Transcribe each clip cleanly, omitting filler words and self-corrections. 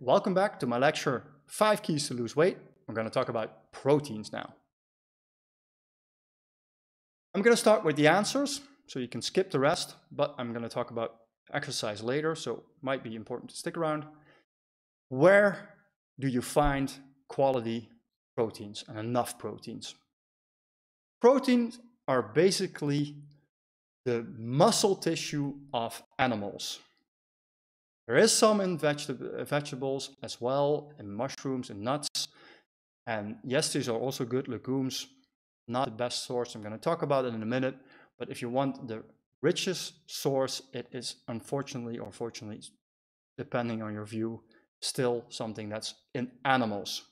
welcome back to my lecture, 5 Keys to Lose Weight. I'm going to talk about proteins now. I'm going to start with the answers, so you can skip the rest, but I'm going to talk about exercise later, so it might be important to stick around. Where do you find quality proteins and enough proteins? Proteins are basically the muscle tissue of animals. There is some in vegetables as well, in mushrooms and nuts. And yes, these are also good. Legumes, not the best source. I'm going to talk about it in a minute. But if you want the richest source, it is unfortunately or fortunately, depending on your view, still something that's in animals.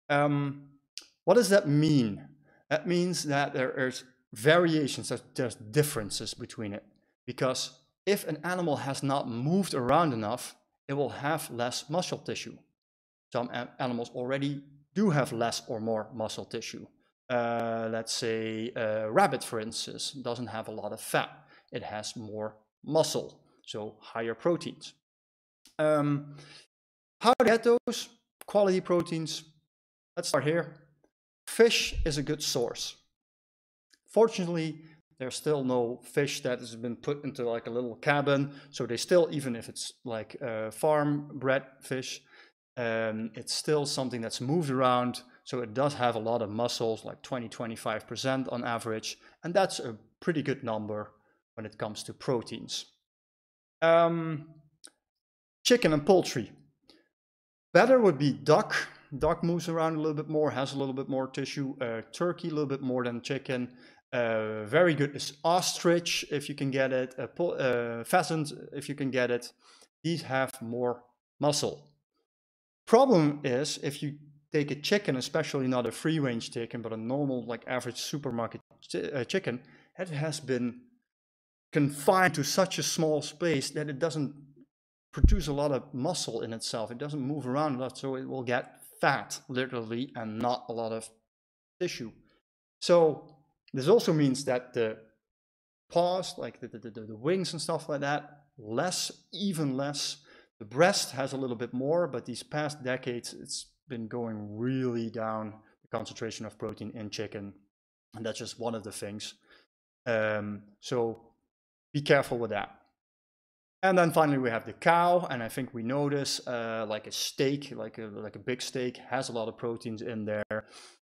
What does that mean? That means that there is variations, that there's differences between it. Because if an animal has not moved around enough, it will have less muscle tissue. Some animals already do have less or more muscle tissue. Let's say a rabbit, for instance, doesn't have a lot of fat. It has more muscle, so higher proteins. How to get those quality proteins? Let's start here. Fish is a good source. Fortunately, there's still no fish that has been put into like a little cabin. So they still, even if it's like farm bred fish, it's still something that's moved around. So it does have a lot of muscles, like 20–25% on average. And that's a pretty good number when it comes to proteins. Chicken and poultry. Better would be duck. Duck moves around a little bit more, has a little bit more tissue. Turkey, a little bit more than chicken. Very good is ostrich, if you can get it. Pheasant, if you can get it. These have more muscle. Problem is, if you take a chicken, especially not a free-range chicken, but a normal, like average supermarket chicken, it has been confined to such a small space that it doesn't produce a lot of muscle in itself. It doesn't move around a lot, so it will get fat, literally, and not a lot of tissue. So this also means that the paws, like the wings and stuff like that, even less. The breast has a little bit more, but these past decades, it's been going really down, the concentration of protein in chicken. And that's just one of the things. So be careful with that. And then finally we have the cow, and I think we know this, like a steak, like a big steak, has a lot of proteins in there.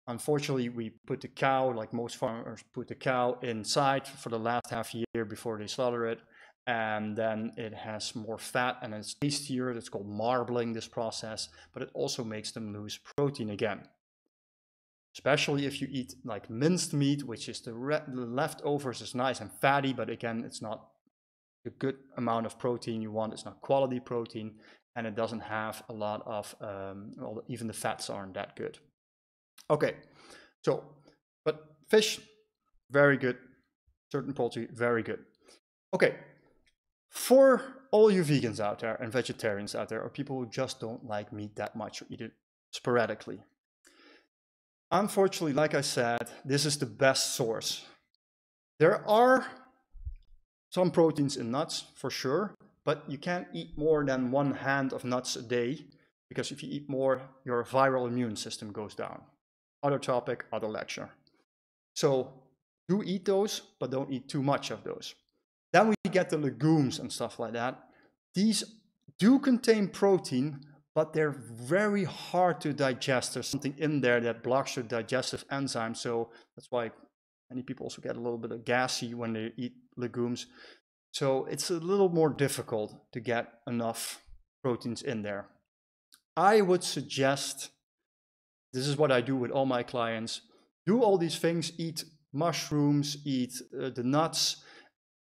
Unfortunately, we put the cow, like most farmers, put the cow inside for the last half year before they slaughter it. And then it has more fat and it's tastier. It's called marbling, this process, but it also makes them lose protein again. Especially if you eat like minced meat, which is the leftovers is nice and fatty, but again, it's not a good amount of protein you want. It's not quality protein, and it doesn't have a lot of, well, even the fats aren't that good. Okay, so, but fish, very good. Certain poultry, very good. Okay. For all you vegans out there and vegetarians out there, or people who just don't like meat that much or eat it sporadically, unfortunately, like I said, this is the best source. There are some proteins in nuts for sure, but you can't eat more than 1 hand of nuts a day, because if you eat more, your viral immune system goes down. Other topic, other lecture. So do eat those, but don't eat too much of those. Then we get the legumes and stuff like that. These do contain protein, but they're very hard to digest. There's something in there that blocks your digestive enzyme. So that's why many people also get a little bit of gassy when they eat legumes. So it's a little more difficult to get enough proteins in there. I would suggest, this is what I do with all my clients, do all these things, eat mushrooms, eat the nuts,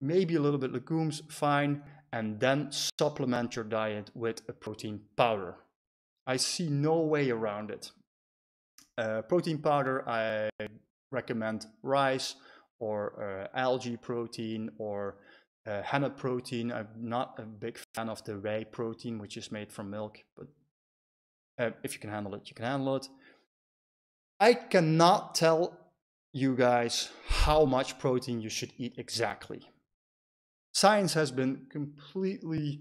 maybe a little bit legumes, fine, and then supplement your diet with a protein powder. I see no way around it. Protein powder, I recommend rice or algae protein or hemp protein. I'm not a big fan of the whey protein, which is made from milk, but if you can handle it, you can handle it. I cannot tell you guys how much protein you should eat exactly. Science has been completely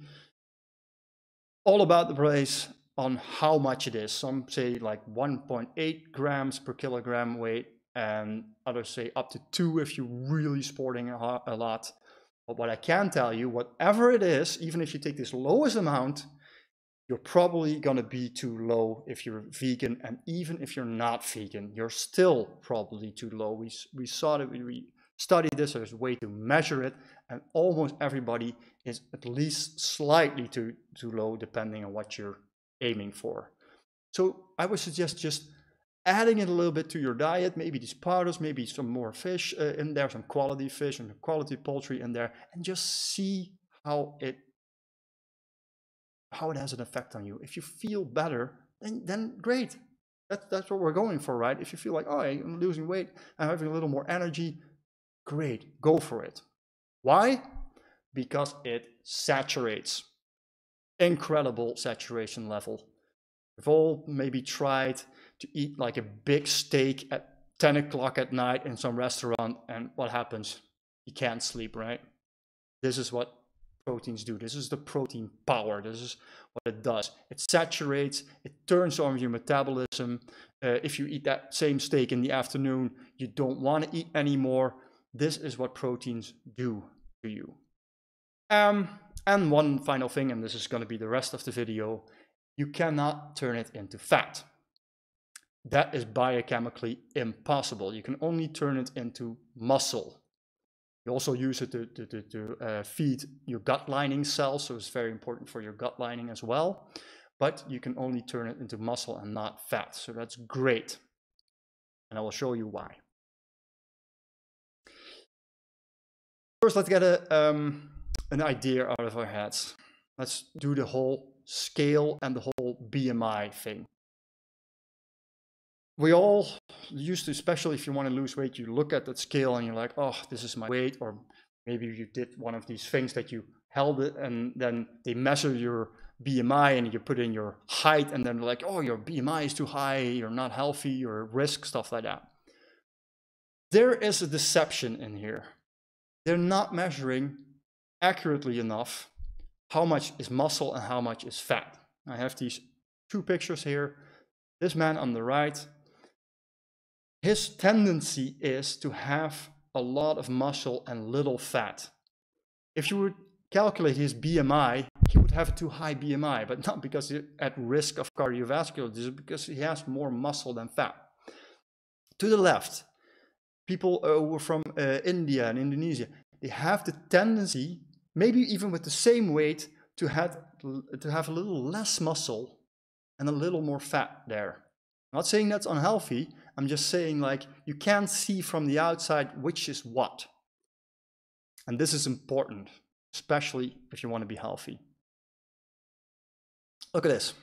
all about the place on how much it is. Some say like 1.8 grams per kilogram weight, and others say up to 2 if you're really sporting a lot. But what I can tell you, whatever it is, even if you take this lowest amount, you're probably going to be too low if you're vegan. And even if you're not vegan, you're still probably too low. We saw that we studied this, there's a way to measure it, and almost everybody is at least slightly too low, depending on what you're aiming for. So I would suggest just adding it a little bit to your diet, maybe these powders, maybe some more fish in there, some quality fish and quality poultry in there, and just see how it has an effect on you. If you feel better, then great. That's what we're going for, right? If you feel like, oh, I'm losing weight, I'm having a little more energy, great, go for it. Why? Because it saturates. Incredible saturation level. We've all maybe tried to eat like a big steak at 10 o'clock at night in some restaurant, and what happens? You can't sleep, right? This is what proteins do. This is the protein power. This is what it does. It saturates, it turns on your metabolism. If you eat that same steak in the afternoon, you don't want to eat anymore. This is what proteins do to you. And one final thing, and this is going to be the rest of the video, you cannot turn it into fat. That is biochemically impossible. You can only turn it into muscle. You also use it to feed your gut lining cells, so it's very important for your gut lining as well. But you can only turn it into muscle and not fat, so that's great. And I will show you why. First, let's get an idea out of our heads. Let's do the whole scale and the whole BMI thing. We all used to, especially if you want to lose weight, you look at that scale and you're like, oh, this is my weight. Or maybe you did one of these things that you held it and then they measure your BMI and you put in your height and then they're like, oh, your BMI is too high, you're not healthy, you're at risk, stuff like that. There is a deception in here. They're not measuring accurately enough how much is muscle and how much is fat. I have these two pictures here. This man on the right, his tendency is to have a lot of muscle and little fat. If you would calculate his BMI, he would have a too high BMI, but not because he's at risk of cardiovascular disease, because he has more muscle than fat. To the left, people who are from India and Indonesia, they have the tendency, maybe even with the same weight, to have a little less muscle and a little more fat there. I'm not saying that's unhealthy. I'm just saying, like, you can't see from the outside which is what. And this is important, especially if you want to be healthy. Look at this.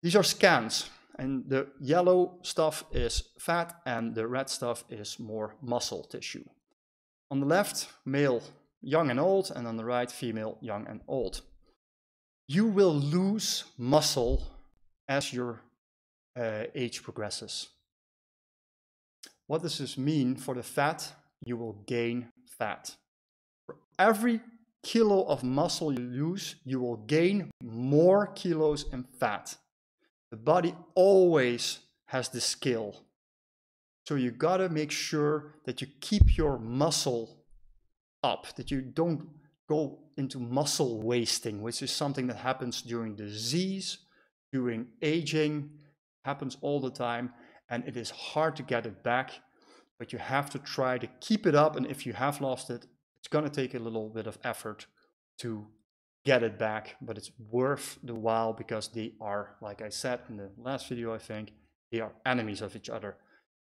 These are scans, and the yellow stuff is fat and the red stuff is more muscle tissue. On the left, male, young and old, and on the right, female, young and old. You will lose muscle as your age progresses. What does this mean for the fat? You will gain fat. For every kilo of muscle you lose, you will gain more kilos in fat. The body always has this skill. So you gotta make sure that you keep your muscle up, that you don't go into muscle wasting, which is something that happens during disease, during aging, happens all the time, and it is hard to get it back, but you have to try to keep it up, and if you have lost it, it's going to take a little bit of effort to get it back, but it's worth the while because they are, like I said in the last video, I think, they are enemies of each other.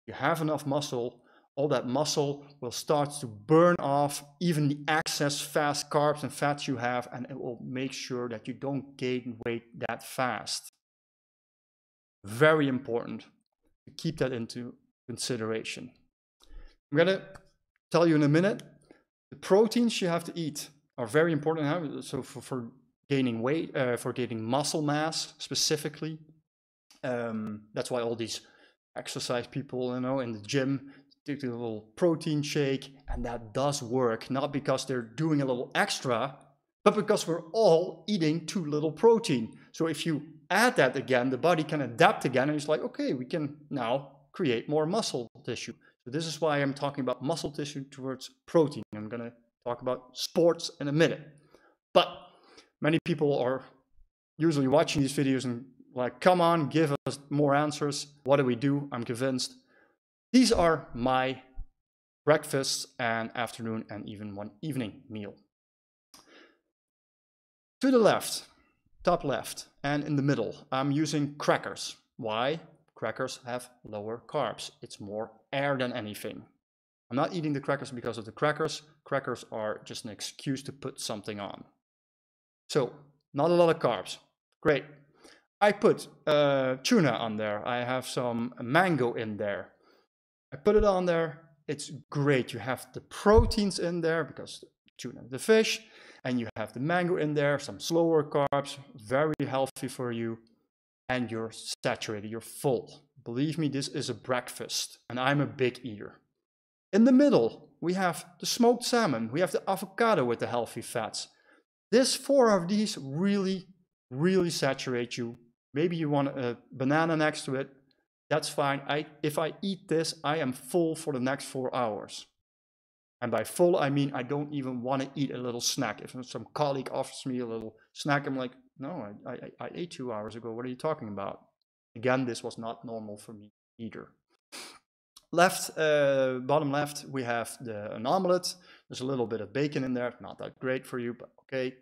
You have enough muscle, all that muscle will start to burn off even the excess fast carbs and fats you have, and it will make sure that you don't gain weight that fast. Very important to keep that into consideration. I'm going to tell you in a minute, the proteins you have to eat are very important. So for gaining weight, for gaining muscle mass specifically, that's why all these exercise people, you know, in the gym, take a little protein shake, and that does work, not because they're doing a little extra, but because we're all eating too little protein. So if you add that again, the body can adapt again, and it's like, okay, we can now create more muscle tissue. So this is why I'm talking about muscle tissue towards protein. I'm going to talk about sports in a minute. But many people are usually watching these videos and like, come on, give us more answers. What do we do? I'm convinced. These are my breakfast and afternoon and even one evening meal. To the left, top left, and in the middle, I'm using crackers. Why? Crackers have lower carbs. It's more air than anything. I'm not eating the crackers because of the crackers. Crackers are just an excuse to put something on. So, not a lot of carbs. Great. I put tuna on there. I have some mango in there. I put it on there. It's great. You have the proteins in there because tuna, the fish, and you have the mango in there, some slower carbs, very healthy for you, and you're saturated, you're full. Believe me, this is a breakfast, and I'm a big eater. In the middle, we have the smoked salmon. We have the avocado with the healthy fats. This 4 of these really, really saturate you. Maybe you want a banana next to it. That's fine. If I eat this, I am full for the next 4 hours. And by full, I mean I don't even want to eat a little snack. If some colleague offers me a little snack, I'm like, no, I ate 2 hours ago. What are you talking about? Again, this was not normal for me either. Left, bottom left, we have an omelet. There's a little bit of bacon in there. Not that great for you, but okay.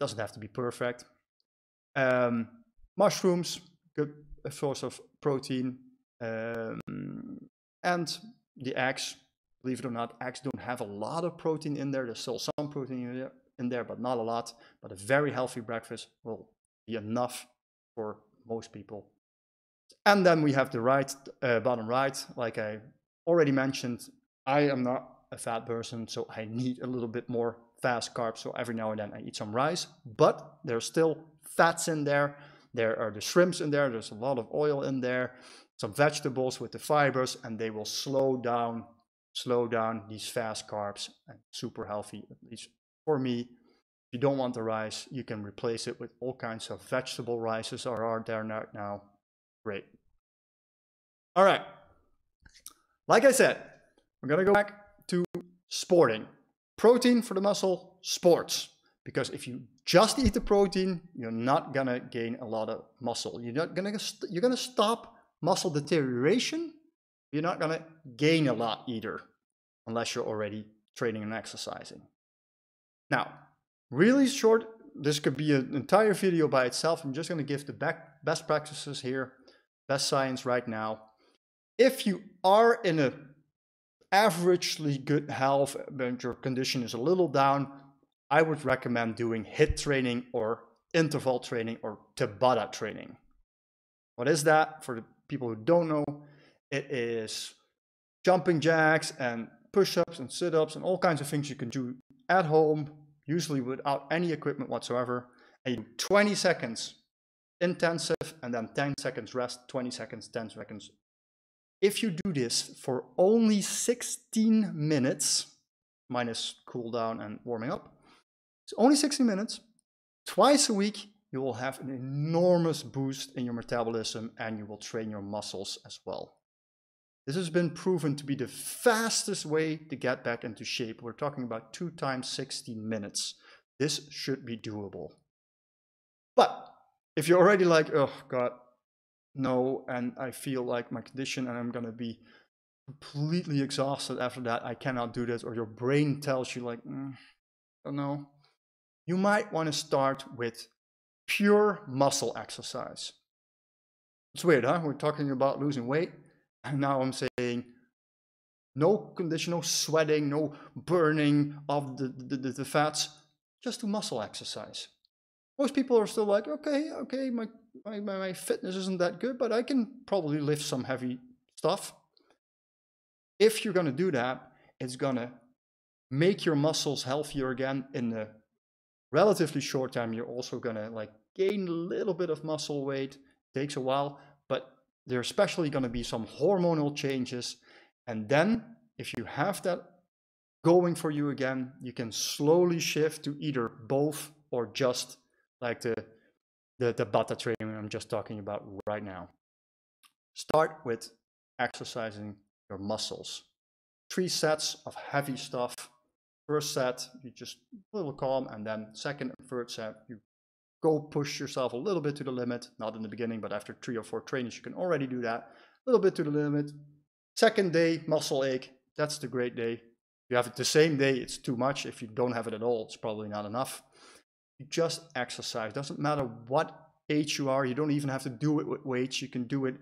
Doesn't have to be perfect. Mushrooms, good source of protein. And the eggs. Believe it or not, eggs don't have a lot of protein in there. There's still some protein in there, but not a lot. But a very healthy breakfast will be enough for most people. And then we have the right, bottom right. Like I already mentioned, I am not a fat person, so I need a little bit more fast carbs. So every now and then I eat some rice, but there's still fats in there. There are the shrimps in there. There's a lot of oil in there, some vegetables with the fibers, and they will slow down these fast carbs, and super healthy, at least for me. If you don't want the rice, you can replace it with all kinds of vegetable rices are there now. Great. All right. Like I said, we're going to go back to sporting. Protein for the muscle, sports. Because if you just eat the protein, you're not going to gain a lot of muscle. You're going to stop muscle deterioration. You're not going to gain a lot either, unless you're already training and exercising. Now, really short, this could be an entire video by itself. I'm just going to give the best practices here, best science right now. If you are in an averagely good health, but your condition is a little down, I would recommend doing HIIT training or interval training or Tabata training. What is that? For the people who don't know, it is jumping jacks and push-ups and sit-ups and all kinds of things you can do at home, usually without any equipment whatsoever. And you do 20 seconds intensive and then 10 seconds rest, 20 seconds, 10 seconds. If you do this for only 16 minutes, minus cool down and warming up, it's only 16 minutes, twice a week, you will have an enormous boost in your metabolism and you will train your muscles as well. This has been proven to be the fastest way to get back into shape. We're talking about 2 times 16 minutes. This should be doable. But if you're already like, oh God, no, and I feel like my condition and I'm going to be completely exhausted after that, I cannot do this, or your brain tells you like, I don't know, you might want to start with pure muscle exercise. It's weird, huh? We're talking about losing weight. And now I'm saying no condition, no sweating, no burning of the fats, just do muscle exercise. Most people are still like, okay, my fitness isn't that good, but I can probably lift some heavy stuff. If you're going to do that, it's going to make your muscles healthier again in a relatively short time. You're also going to like gain a little bit of muscle weight. It takes a while, but there's especially going to be some hormonal changes. And then if you have that going for you again, you can slowly shift to either both or just like the Bata training I'm just talking about right now. Start with exercising your muscles. 3 sets of heavy stuff. First set, you just a little calm, and then second and third set, you go push yourself a little bit to the limit. Not in the beginning, but after 3 or 4 trainings, you can already do that. A little bit to the limit. Second day, muscle ache. That's the great day. If you have it the same day, it's too much. If you don't have it at all, it's probably not enough. You just exercise. Doesn't matter what age you are. You don't even have to do it with weights. You can do it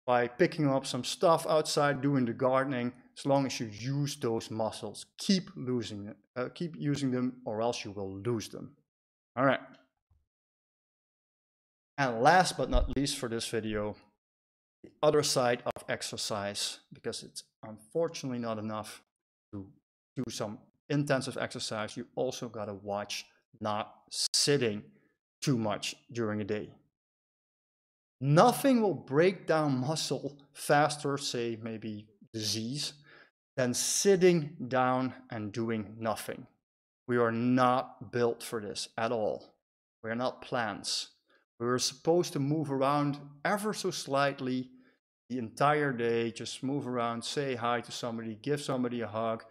by picking up some stuff outside, doing the gardening, as long as you use those muscles. Keep using them, or else you will lose them. All right. And last but not least for this video, the other side of exercise, because it's unfortunately not enough to do some intensive exercise. You also got to watch not sitting too much during a day. Nothing will break down muscle faster, say maybe disease, than sitting down and doing nothing. We are not built for this at all. We are not plants. We are supposed to move around ever so slightly the entire day. Just move around, say hi to somebody, give somebody a hug,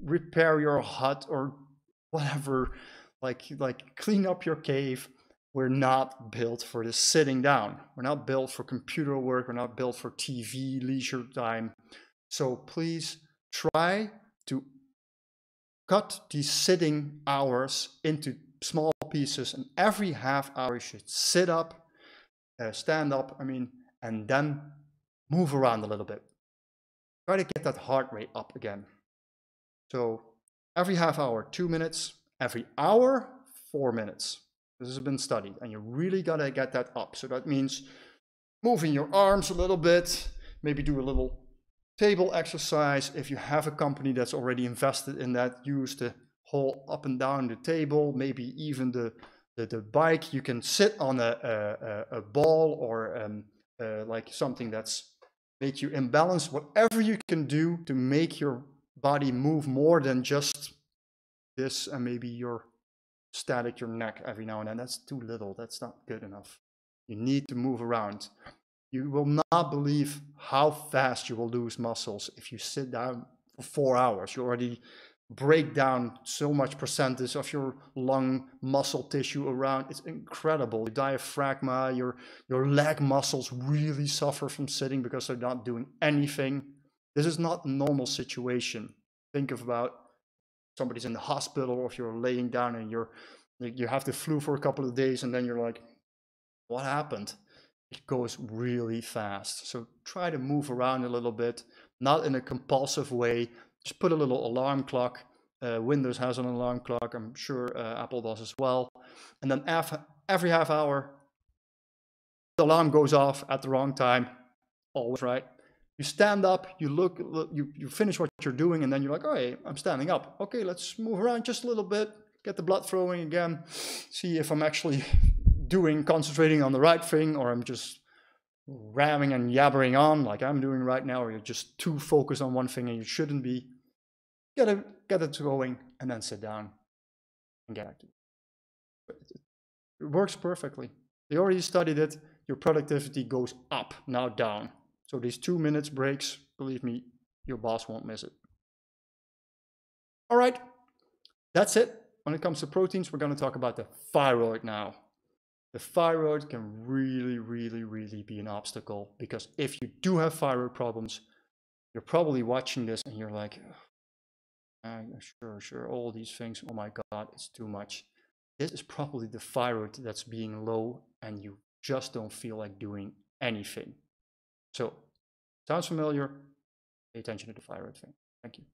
repair your hut or whatever, like clean up your cave. We're not built for this sitting down. We're not built for computer work. We're not built for TV, leisure time. So please try to cut these sitting hours into small pieces, and every half hour you should sit up, stand up, and then move around a little bit. Try to get that heart rate up again. So every half hour, 2 minutes, every hour, 4 minutes. This has been studied, and you really got to get that up. So that means moving your arms a little bit, maybe do a little table exercise. If you have a company that's already invested in that, use the whole up and down the table, maybe even the bike. You can sit on a ball or like something that's make you imbalanced. Whatever you can do to make your body move more than just this, and maybe you're static your neck every now and then. That's too little. That's not good enough. You need to move around. You will not believe how fast you will lose muscles if you sit down for 4 hours. You already break down so much percentage of your lung muscle tissue around. It's incredible. Your diaphragma, your leg muscles really suffer from sitting because they're not doing anything. This is not a normal situation. Think about somebody's in the hospital, or if you're laying down and you have the flu for a couple of days, and then you're like, what happened? It goes really fast. So try to move around a little bit, not in a compulsive way. Just put a little alarm clock. Windows has an alarm clock. I'm sure Apple does as well. And then every half hour, the alarm goes off at the wrong time. Always right. You stand up, you look, you finish what you're doing, and then you're like, oh, hey, I'm standing up. Okay, let's move around just a little bit, get the blood flowing again, see if I'm actually concentrating on the right thing, or I'm just ramming and yabbering on like I'm doing right now, or you're just too focused on one thing and you shouldn't be. Get it going, and then sit down and get active. It works perfectly. They already studied it. Your productivity goes up, now down. So these 2 minutes breaks, believe me, your boss won't miss it. All right, that's it. When it comes to proteins, we're going to talk about the thyroid now. The thyroid can really, really, really be an obstacle, because if you do have thyroid problems, you're probably watching this and you're like, sure, all these things, oh my God, it's too much. This is probably the thyroid that's being low, and you just don't feel like doing anything. So, sounds familiar? Pay attention to the thyroid thing. Thank you.